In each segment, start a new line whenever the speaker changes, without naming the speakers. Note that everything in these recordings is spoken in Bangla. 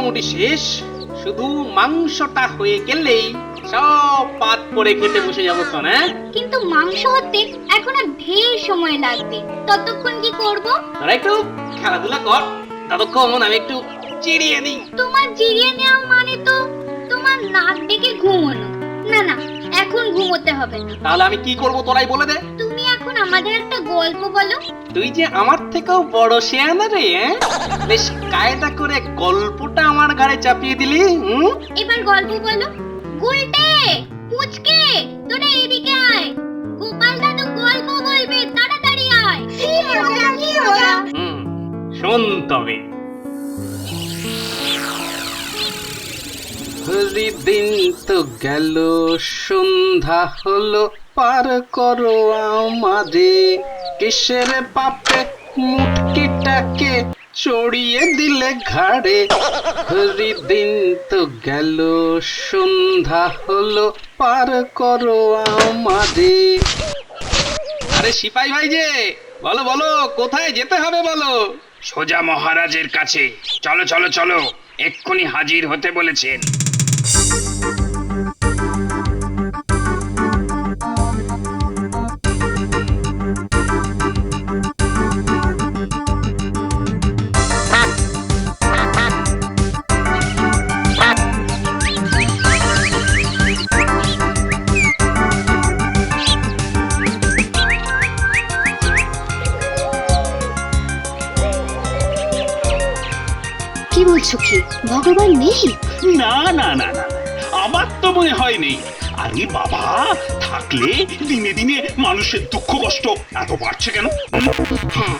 মোটামুটি শেষ, শুধু মাংসটা হয়ে গেলেই সব পাত করে খেতে বসে যাবো তো না।
কিন্তু মাংস হতে এখন আর ঢের সময় লাগবে, ততক্ষণ কি করব?
তোরা একটু খেলাধুলা কর, ততক্ষণ আমি একটু চিড়িয়ে দিই।
তোমার জিরিয়ে নেওয়া মানে তো তোমার নাক ডেকে ঘুমোনো। না না, এখন ঘুমোতে হবে না।
তাহলে আমি কি করব তোরাই বলে দে।
তুমি এখন আমাদের একটা গল্প বলো।
তুই যে আমার থেকেও বড় শেয়ানা রে, বেশ কায়দা করে গল্পটা আমার ঘাড়ে চাপিয়ে দিলি।
এবার গল্প বলো। গুলটে, পুচকে, তোরা এদিকে আয়। গোপাল দাদু গল্প বলবে, তাড়াতাড়ি আয়। কি হলো?
শোন তবে। দিন তো গেল, সন্ধ্যা হলো, পার করো আমারে। কিসের পাপে মুটকিটাকে চড়িয়ে দিলে ঘাড়ে। দিন তো গেল, সন্ধ্যা হলো, পার করো আমারে। আরে সিপাই ভাই যে, বলো বলো, কোথায় যেতে হবে বলো।
সোজা মহারাজের কাছে। চলো চলো চলো, এক্ষুনি হাজির হতে বলেছেন।
কি বলছো কি? ভগবান নেই?
না না না না, আমার তো মনে হয় নেই। আরে বাবা, থাকলে দিনে দিনে মানুষের দুঃখ কষ্ট এত বাড়ছে কেন?
হ্যাঁ,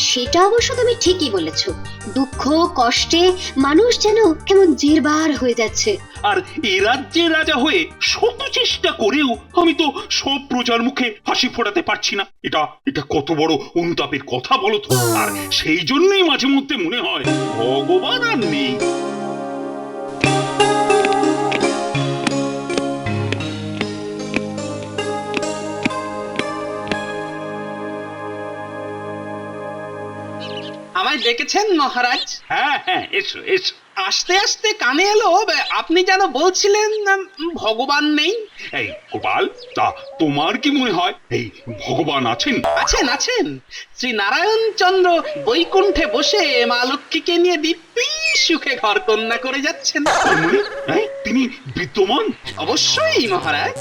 সেটা অবশ্য তুমি ঠিকই বলেছো। দুঃখ কষ্টে মানুষ যেন কেমন জেরবার হয়ে যাচ্ছে।
আর এ রাজ্যের রাজা হয়ে শত চেষ্টা করেও আমি তো সব প্রজার মুখে হাসি ফোটাতে পারছি না। এটা এটা কত বড় অনুতাপের কথা বলো তো। আর সেই জন্যই মাঝে মধ্যে মনে হয় ভগবান আর নেই।
আমায় ডেকেছেন মহারাজ?
হ্যাঁ হ্যাঁ, এসো এসো।
আস্তে আস্তে কানে এলো, আপনি যেন বলছিলেন ভগবান নেই।
এই গোপাল, তা তোমার কি মনে হয় এই ভগবান আছেন?
আছেন আছেন। শ্রী নারায়ণ চন্দ্র বৈকুণ্ঠে বসে মা লক্ষ্মীকে নিয়ে দিব্যি সুখে ঘর কন্যা করে যাচ্ছেন।
তার মানে, তিনি বিদ্যমান?
অবশ্যই মহারাজ।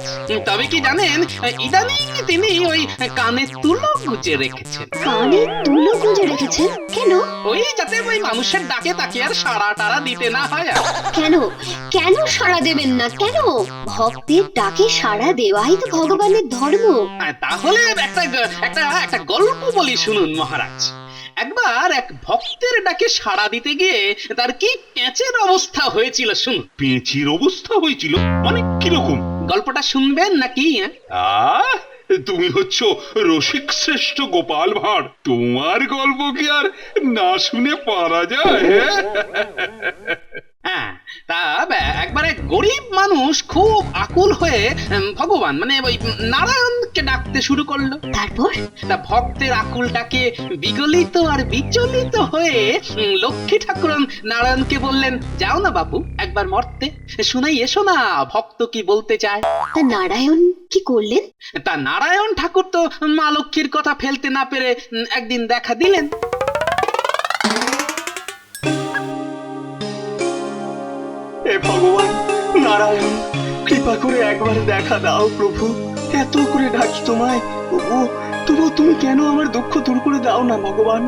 তবে কি জানেন, ইদানিং তিনি ওই কানে তুলো গুজে রেখেছেন।
কানে তুলো গুঁজে রেখেছেন কেন?
ওই যাতে ওই মানুষের ডাকে তাকে আর সাড়া টাড়া দিতে না হয়।
কেন কেন সাড়া দেবেন না কেন? ভক্তের ডাকে সাড়া দেওয়াই তো ভগবানের ধর্ম।
তাহলে একটা একটা একটা গল্প বলি শুনুন মহারাজ। একবার এক ভক্তের ডাকে সাড়া দিতে গিয়ে তার কি পেঁচের অবস্থা হয়েছিল শুনুন।
পেঁচির অবস্থা হয়েছিল মানে কিরকম?
গল্পটা শুনবেন নাকি?
আহ, তুমি হচ্ছ রসিক শ্রেষ্ঠ গোপাল ভাঁড়, তোমার গল্প কি আর না শুনে পারা যায়?
হ্যাঁ, তা একবার এক গরিব মানুষ খুব আকুল হয়ে ভগবান মানে ওই নারায়ণকে ডাকতে শুরু করলো।
তারপর?
তা ভক্তের আকুল ডাকে বিগলিত আর বিচলিত হয়ে লক্ষ্মী ঠাকুরন নারায়ণকে বললেন, যাও না বাবু, একবার মর্তে শুনাই এসো না ভক্ত কি বলতে চায়।
তা নারায়ণ কি করলেন?
তা নারায়ণ ঠাকুর তো মা লক্ষ্মীর কথা ফেলতে না পেরে একদিন দেখা দিলেন।
হে ভগবান নারায়ণ, কৃপা করে একবার দেখা দাও প্রভু। এত করে ডাকি তোমায়, তবু তুমি কেন আমার দুঃখ দূর করে দাও না ভগবান?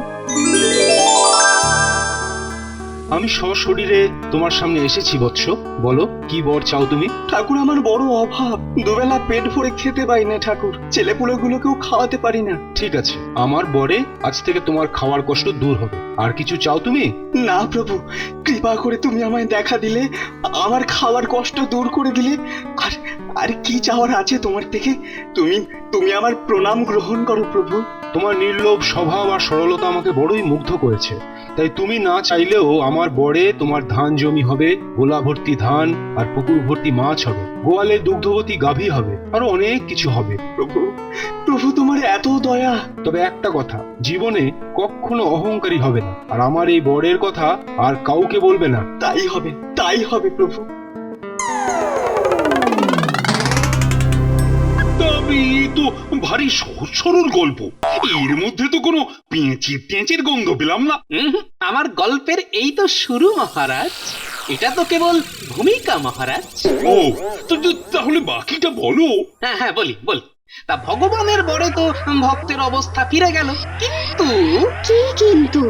আমি সশরীরে তোমার সামনে এসেছি বৎস, বলো কি বর চাও তুমি?
ঠাকুর, আমার বড় অভাব, দুবেলা পেট ভরে খেতে পাই না ঠাকুর, ছেলেপুলেগুলোকেও খাওয়াতে পারি না।
ঠিক আছে, আমার বরে আজ থেকে তোমার খাওয়ার কষ্ট দূর হবে। আর কিছু চাও তুমি?
না প্রভু, কৃপা করে তুমি আমায় দেখা দিলে, আমার খাওয়ার কষ্ট দূর করে দিলে, আর আর কি চাওয়ার আছে তোমার থেকে? তুমি তুমি আমার প্রণাম গ্রহণ করো প্রভু।
তোমার নির্লোভ স্বভাব আর সরলতা আমাকে বড়ই মুগ্ধ করেছে। তাই তুমি না চাইলেও আমার বরে তোমার ধান জমি হবে, গোলা ভর্তি ধান আর পুকুর ভর্তি মাছ হবে, গোয়ালে দুগ্ধবতী গাভী হবে, আরো অনেক কিছু হবে।
প্রভু, প্রভু তোমার এত দয়া।
তবে একটা কথা, জীবনে কখনো অহংকারী হবে না, আর আমার এই বরের কথা আর কাউকে বলবে না।
তাই হবে, তাই হবে প্রভু।
তবে এ তো ভারী সহজ সরল গল্প, এর মধ্যে তো কোনো পেঁচের গন্ধ পেলাম না।
আমার গল্পের এই তো শুরু মহারাজ, এটা তো কেবল ভূমিকা মহারাজ।
ও, তাহলে বাকিটা বলো।
হ্যাঁ হ্যাঁ, বলি বলি। তা ভগবানের বরে তো ভক্তের অবস্থা ফিরে গেল, কিন্তু
কি কিন্তু?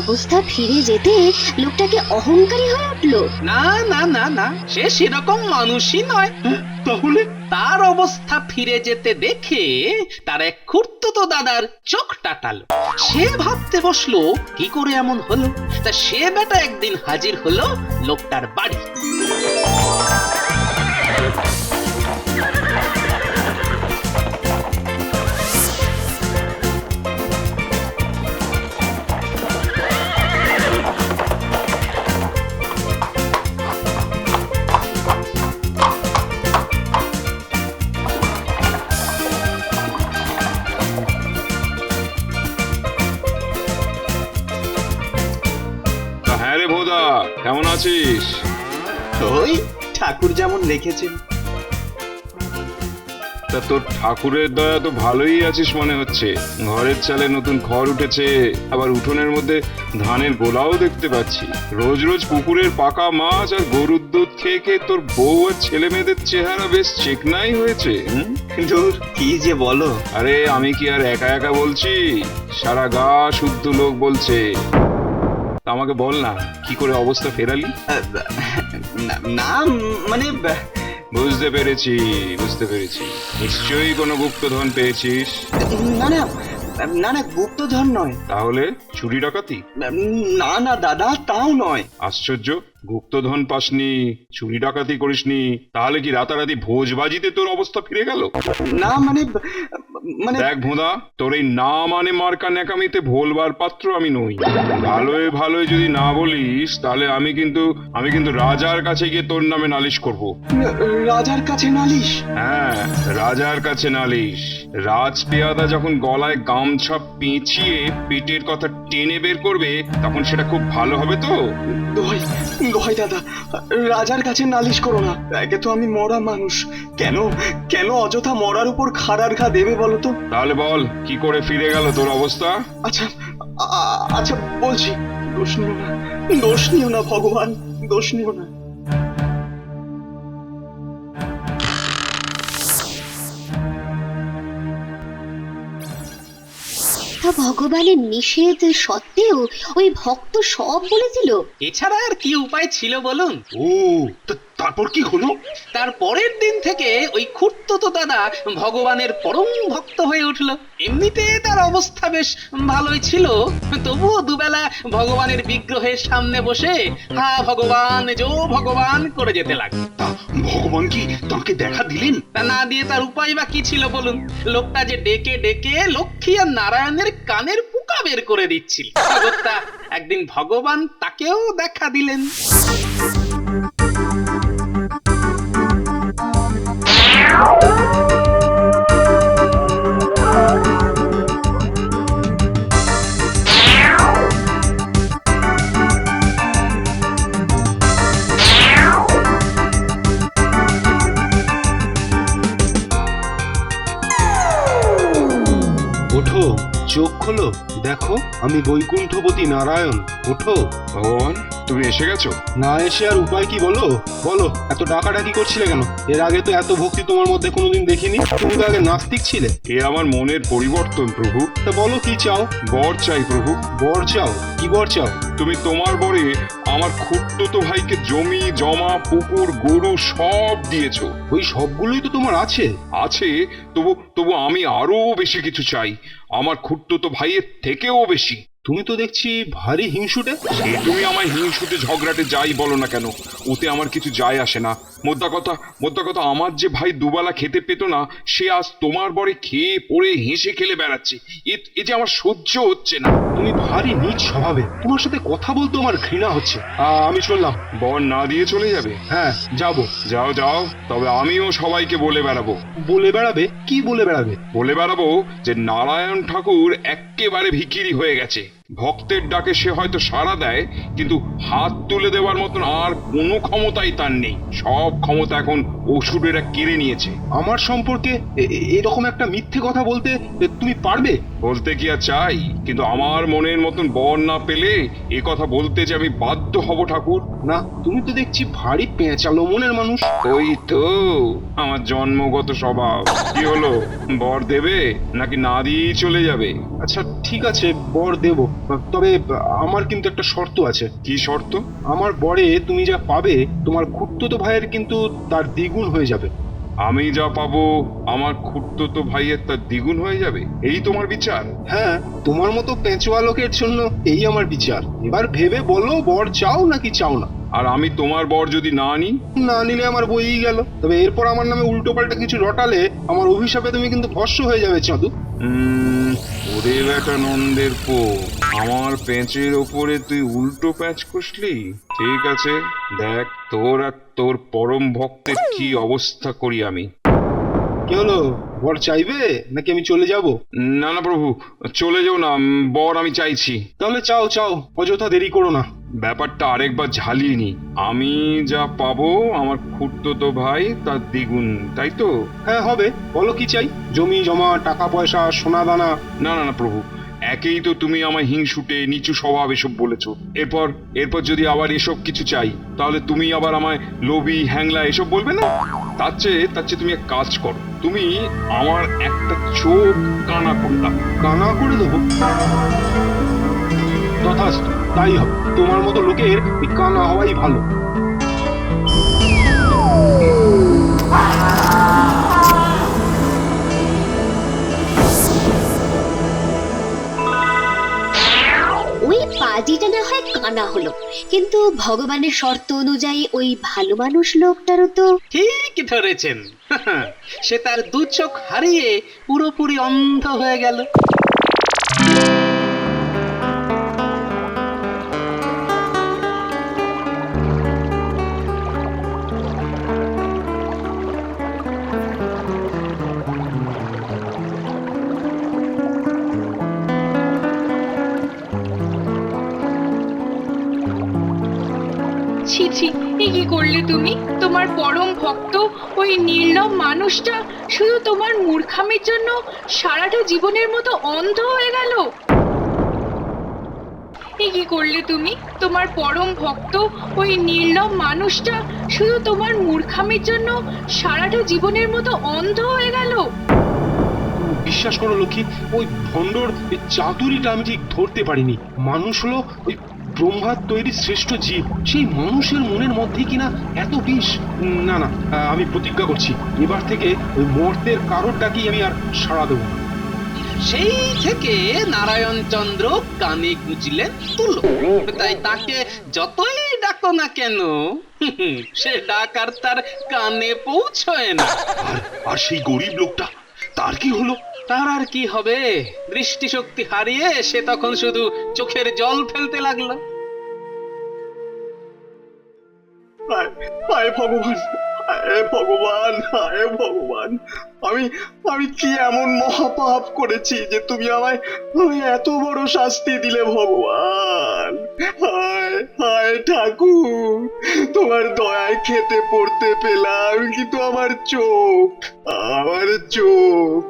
অবস্থা ফিরে যেতে লোকটাকে অহংকারী হয়ে উঠলো?
না না না না, সে সেরকম মানুষই নয়।
তাহলে
তার অবস্থা ফিরে যেতে দেখে তার এক খুড়তুতো দাদার চোখ টাটালো। সে ভাবতে বসলো কি করে এমন হলো। তা সে বেটা একদিন হাজির হলো লোকটার বাড়ি।
হ্যাঁ রে ভোদা, কেমন আছিস?
ওই ঠাকুর যেমন রেখেছেন।
তা তোর ঠাকুরের দয়া তো ভালোই আছিস মনে হচ্ছে। ঘরের চালে নতুন খড় উঠেছে, আবার উঠোনের মধ্যে ধানের গোলাও দেখতে পাচ্ছি। রোজ রোজ পুকুরের পাকা মাছ আর গরুর দুধ খেয়ে খেয়ে তোর বউ আর ছেলে মেয়েদের চেহারা বেশ চেকনাই হয়েছে।
দূর, কি যে বলো।
আরে আমি কি আর একা একা বলছি, সারা গা শুদ্ধ লোক বলছে। তা আমাকে বল না, কি করে অবস্থা ফেরালি?
না মানে
বুঝতে পেরেছি, বুঝতে পেরেছি। নিশ্চয়ই কোনো গুপ্তধন পেয়েছিস।
না না না না, গুপ্তধন নয়।
তাহলে চুরি ডাকাতি?
না না দাদা, তাও নয়।
আশ্চর্য, গুপ্তধন পাসনি, চুরি ডাকাতি করিসনি, তাহলে কি রাতারাতি ভোজবাজিতে তোর অবস্থা ফিরে গেল?
না মানে মানে
দেখ ভোঁদা, তোর এই না মানে মার্কা ন্যাকামিতে ভোলবার পাত্র আমি নই। ভালোয় ভালোয় যদি না বলিস, তাহলে আমি কিন্তু রাজার কাছে গিয়ে তোর নামে নালিশ করব।
রাজার কাছে নালিশ?
হ্যাঁ, রাজার কাছে নালিশ। রাজপেয়াদা যখন গলায় গামছা পেঁচিয়ে পেটের কথা টেনে বের করবে, তখন সেটা খুব ভালো হবে তো।
দোহাই দোহাই দাদা, রাজার কাছে নালিশ করো না। একে তো আমি মরা মানুষ, কেন কেন অযথা মরার উপর খাড়ার ঘা দেবে বলো তো?
তাহলে বল, কি করে ফিরে গেল তোর অবস্থা?
আচ্ছা আচ্ছা বলছি। দোষ নিও না, দোষ নিও না ভগবান, দোষ নিও না।
তা ভগবানের নিষেধ সত্ত্বেও ওই ভক্ত সব বলেছিল?
এছাড়া আর কি উপায় ছিল বলুন?
ও, তারপর কি হলো?
তার পরের দিন থেকে ওই খুড়তুতো দাদা ভগবানের পরম ভক্ত হয়ে উঠলো। এমনিতে তার অবস্থা বেশ ভালোই ছিল, তবুও দুবেলা ভগবানের বিগ্রহের সামনে বসে হা ভগবান জো ভগবান করে যেতে লাগলো।
তা ভগবান কি তাকে দেখা দিলেন?
তা না দিয়ে তার উপায় বা কি ছিল বলুন? লোকটা যে ডেকে ডেকে লক্ষ্মী আর নারায়ণের কানের পুকা বের করে দিচ্ছিল। অগত্যা একদিন ভগবান তাকেও দেখা দিলেন।
ওঠো, চোখ খোলো, দেখো আমি বৈকুণ্ঠপতি নারায়ণ। ওঠো।
ভগবান, তুমি এসে গেছো?
না এসে আর উপায় কি বলো? বলো, এত ডাকাডাকি করছিলে কেন? এর আগে তো এত ভক্তি তোমার মধ্যে কোনোদিন দেখিনি। তুমি তো আগে নাস্তিক ছিলে।
এ আমার মনের পরিবর্তন প্রভু।
তা বলো কি চাও?
বর চাই প্রভু।
বর চাও? কি বর চাও?
তুমি তোমার বরে আমার খুড়তুতো ভাইকে জমি জমা পুকুর গরু সব দিয়েছো।
ওই সবগুলোই তো তোমার আছে।
আছে, তবু তবু আমি আরো বেশি কিছু চাই, আমার খুড়তুতো ভাইয়ের থেকেও বেশি।
তুমি তো দেখছি ভারী হিংসুটে।
সে তুমি আমায় হিংসুটে ঝগড়াটে যাই বলো না কেন, ওতে আমার কিছু যায় আসে না। মোদ্দা কথা আমার যে ভাই দুবেলা খেতে পেত না, সে আজ তোমার বরে খেয়ে পড়ে হেসে খেলে বেড়াচ্ছে। এ যে আমার সহ্য হচ্ছে না।
তুমি ভারী নীচ স্বভাবে, তোমার সাথে কথা বলতে আমার ঘৃণা হচ্ছে। আমি চললাম।
বর না দিয়ে চলে যাবে?
হ্যাঁ যাবো।
যাও যাও, তবে আমিও সবাইকে বলে বেড়াবো।
বলে বেড়াবে? কি বলে বেড়াবে?
বলে বেড়াবো যে নারায়ণ ঠাকুর এক্কেবারে ভিখিরি হয়ে গেছে। ভক্তের ডাকে সে হয়তো সাড়া দেয়, কিন্তু হাত তুলে দেওয়ার মতন আর কোনো ক্ষমতাই তার নেই। সব ক্ষমতা এখন অসুরেরা কেড়ে নিয়েছে।
আমার সম্পর্কে এরকম একটা মিথ্যে কথা বলতে তুমি পারবে?
বলতে কি আর চাই, কিন্তু আমার মনের মতন বর না পেলে এ কথা বলতে যে আমি বাধ্য হব ঠাকুর।
না, তুমি তো দেখছি ভারী পেঁচালো মনের মানুষ।
ওই তো আমার জন্মগত স্বভাব। কি হলো, বর দেবে নাকি না দিয়েই চলে যাবে?
আচ্ছা ঠিক আছে, বর দেব, তবে আমার কিন্তু একটা শর্ত আছে।
কি শর্ত?
আমার বরে তুমি যা পাবে, তোমার খুড়তুতো ভাইয়ের কিন্তু তার দ্বিগুণ হয়ে যাবে।
আমি যা পাবো আমার খুড়তুতো ভাইয়ের তার দ্বিগুণ হয়ে যাবে, এই তোমার বিচার?
হ্যাঁ, তোমার মতো পেঁচোয়া লোকের জন্য এই আমার বিচার। এবার ভেবে বলো, বর চাও নাকি চাও না?
আর আমি তোমার বর যদি না নিই?
না নিলে আমার বইই গেল। তবে এরপর আমার নামে উল্টো পাল্টা কিছু রটালে আমার অভিশাপে তুমি কিন্তু ভস্ম হয়ে যাবে চাঁদু।
ওরে বেটা নন্দের পো, আমার পেঁচের ওপরে তুই উল্টো প্যাঁচ কষলি? ঠিক আছে, দেখ তোর আর তোর পরম ভক্তের কি অবস্থা করি আমি।
কি হলো, বর চাইবে নাকি আমি চলে যাব?
না না প্রভু, চলে যাও না, বর আমি চাইছি।
তাহলে চাও চাও, অযথা দেরি করো না।
ব্যাপারটা আরেকবার ঝালিয়ে নি। আমি যা পাবো আমার খুড়তুতো ভাই তার দ্বিগুণ, তাই তো?
হ্যাঁ হবে, বলো কি চাই? জমি জমা, টাকা পয়সা, সোনা দানা?
না না না প্রভু, একেই তো তুমি আমায় হিংসুটে নিচু স্বভাব এসব বলেছো। এরপর যদি আবার এসব কিছু চাই, তাহলে তুমি আবার আমায় লোভী হ্যাংলা এসব বলবে না? তার চেয়ে তুমি এক কাজ করো, তুমি আমার একটা চোখ কানা করে দাও।
কানা করে দেবো? তথাস্তু, তাই হবে। তোমার মতো লোকের এই কানা হওয়াই ভালো।
ওই পাজিটা না হয় কানা হলো, কিন্তু ভগবানের শর্ত অনুযায়ী ওই ভালো মানুষ লোকটারও তো।
ঠিক ধরেছেন। সে তার দু চোখ হারিয়ে পুরোপুরি অন্ধ হয়ে গেল।
ছি ছি, এ কি করলে তুমি? তোমার পরম ভক্ত ওই নির্লভ মানুষটা শুধু তোমার মূর্খামির জন্য সারাটা জীবনের মতো অন্ধ হয়ে গেল। এ কি করলে তুমি? তোমার পরম ভক্ত ওই নির্লভ মানুষটা শুধু তোমার মূর্খামির জন্য সারাটা জীবনের মতো অন্ধ হয়ে গেল।
বিশ্বাস করো লক্ষ্মী, ওই ভণ্ডর চাতুরিটা আমি ঠিক ধরতে পারিনি। মানুষ হলো ওই ব্রহ্মার তৈরি শ্রেষ্ঠ জীব, সেই মানুষের মনের মধ্যে কিনা এত বিষ। না না, আমি প্রতিজ্ঞা করছি, এবার থেকে ওই মর্তের কারোর ডাকি আমি আর সাড়া দেবো না।
সেই থেকে নারায়ণ চন্দ্র কানে গুঁজলেন তুলো। তাই তাকে যতই ডাকো না কেন, সে ডাক আর তার কানে পৌঁছয় না।
আর সেই গরিব লোকটা, তার কি হলো?
তার আর কি হবে? দৃষ্টিশক্তি হারিয়ে সে তখন শুধু চোখের জল ফেলতে লাগলো।
হায় ভগবান, হায় ভগবান, হায় ভগবান, আমি আমি কি এমন মহাপাপ করেছি যে তুমি আমায় এত বড় শাস্তি দিলে ভগবান? হায় হায় ঠাকুর, তোমার দয়ায় খেতে পড়তে পেলাম, কিন্তু আমার চোখ, আমার চোখ।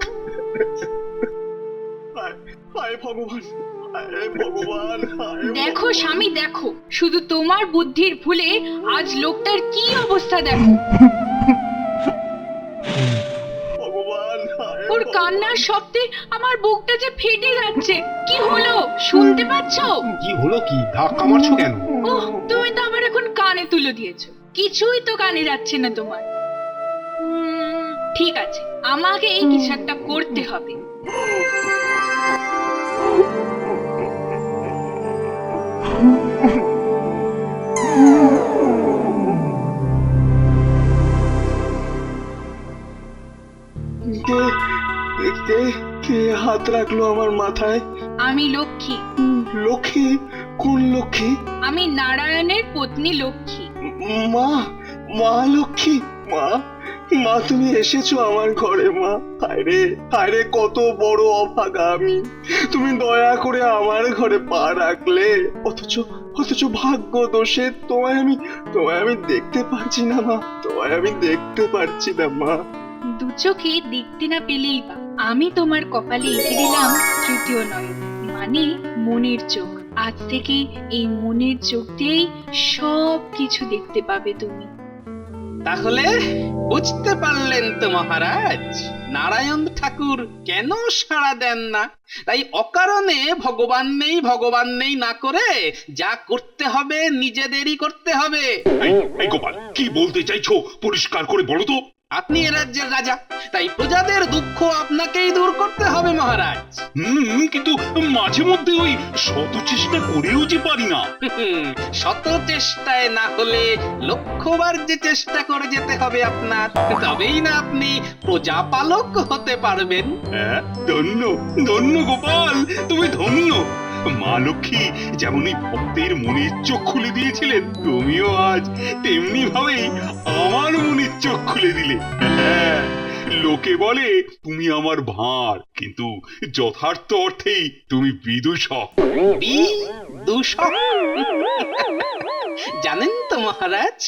হায় ভগবান, হায় ভগবান, হায়
দেখো
ভগবান।
স্বামী, দেখো শুধু তোমার বুদ্ধির ভুলে আজ লোকটার কি অবস্থা দেখো।
ভগবান, হায়
ওর
ভগবান।
কান্নার শব্দে আমার বুকটা যে ফেটে যাচ্ছে। কি হলো, শুনতে পাচ্ছো?
কি হলো, কি ধাক্কা মারছো কেন?
ওহ, তুমি তো আবার এখন কানে তুলে দিয়েছো। কিছুই তো কানে যাচ্ছে না তোমার। ঠিক আছে, আমাকে এই কিছু একটা করতে হবে।
কে কে কে হাত রাখলো আমার মাথায়?
আমি লক্ষ্মী।
লক্ষ্মী? কোন লক্ষ্মী?
আমি নারায়ণের পত্নী লক্ষ্মী।
মা, মা লক্ষ্মী, মা, মা তুমি এসেছো আমার ঘরে মা। হায়রে হায়রে, কত বড় অভাগা আমি, তুমি দয়া করে আমার ঘরে পা রাখলে, অথচ অথচ ভাগ্য দোষে তোমায় আমি দেখতে পারছি না মা, তোমায় আমি দেখতে পারছি না মা।
দু চোখে দেখতে না পেলেই বা, আমি তোমার কপালে এঁকে দিলাম তৃতীয় নয়ন, মানে মনের চোখ। আজ থেকে এই মনের চোখ দিয়েই সব কিছু দেখতে পাবে তুমি।
তাহলে বুঝতে পারলেন তো মহারাজ, নারায়ণ ঠাকুর কেন সাড়া দেন না? তাই অকারণে ভগবান নেই না করে যা করতে হবে নিজেদেরই করতে হবে।
এই গোপাল, কি বলতে চাইছো পরিষ্কার করে বলো তো।
আপনি এ রাজ্যের রাজা, তাই প্রজাদের দুঃখ আপনাকেই দূর করতে হবে মহারাজ।
কিন্তু মাঝে মধ্যে ওই শত চেষ্টা করেও যে পারি না।
শত চেষ্টায় না হলে লক্ষবার যে চেষ্টা করে যেতে হবে আপনার, তবেই না আপনি প্রজাপালক হতে পারবেন।
হ্যাঁ, ধন্য ধন্য গোপাল, তুমি ধন্য। মা লক্ষ্মী যেমন এই ভক্তের মনের চোখ খুলে দিয়েছিলেন, তুমিও আজ তেমনি ভাবেই আমার মনের চোখ খুলে দিলে। হ্যাঁ, লোকে বলে তুমি আমার ভাঁড়, কিন্তু যথার্থ অর্থেই তুমি বিদূষক।
বিদূষক? জানেন তো মহারাজ,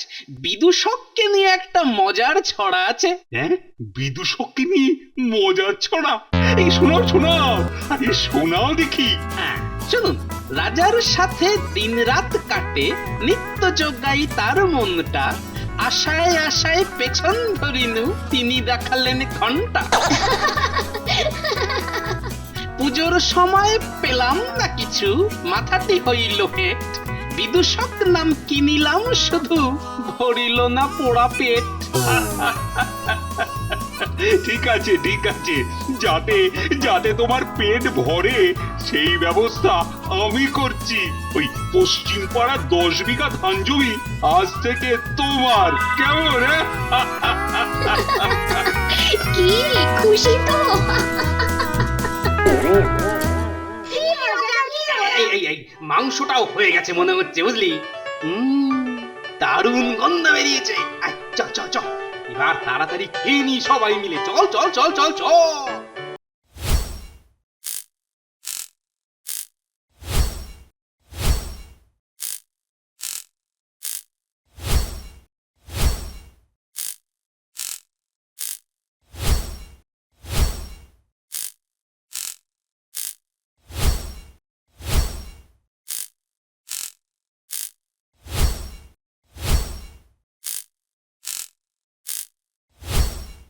বিদূষককে নিয়ে একটা মজার ছড়া আছে।
হ্যাঁ, বিদূষককে নিয়ে মজার ছড়া? এই শোনাও শোনাও, আরে শোনাও দেখি।
হ্যাঁ, শুনুন। রাজার সাথে দিনরাত কাটে, নিত্য যোগাই তার মনটা, আশায় আশায় পেছন ধরিনু, তিনি দেখালেন ঘন্টা। পুজোর সময় পেলাম না কিছু, মাথাটি হইল হেট, বিদূষক নাম কিনিলাম শুধু, ভরিল না পোড়া পেট।
ঠিক আছে ঠিক আছে, যাতে যাতে তোমার পেট ভরে সেই ব্যবস্থা আমি করছি। ওই পশ্চিম পাড়ার 10 বিঘা ধান জমি আজ থেকে তোমার, কেমন?
কি খুশি তো?
এই মাংসটাও হয়ে গেছে মনে হচ্ছে, বুঝলি? দারুণ গন্ধ বেরিয়েছে। চল চল চল, এবার তাড়াতাড়ি খেয়ে নি সবাই মিলে। চল চল চল চল চল।